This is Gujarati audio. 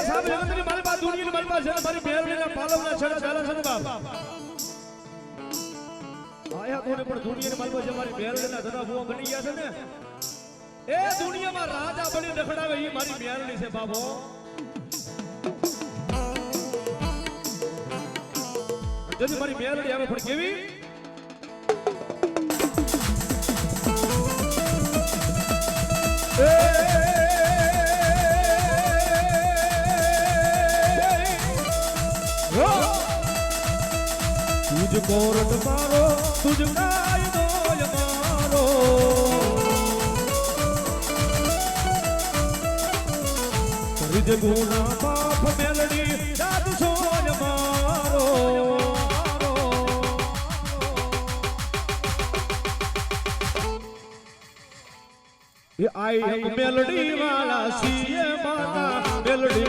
સાહેબ હેમંતની મારી પાસે દુનિયાની મારી પાસે છે મારી બેરણીના પાલવના છેડા ચાલે છે ને બાપ આયા કોને પણ દુનિયાની મારી પાસે મારી બેરણીના ધના બુઓ બની ગયા છે ને એ દુનિયામાં રાજા બની રખડાવે ઈ મારી બેરણી છે બાબો જદી મારી બેરણી આવે પણ કેવી तुझको रट मारो तुझ कायदो मारो तुझ गुना बाप मेलड़ी दाद सोन मारो ये आई मेलड़ी वाला सीए माता मेलड़ी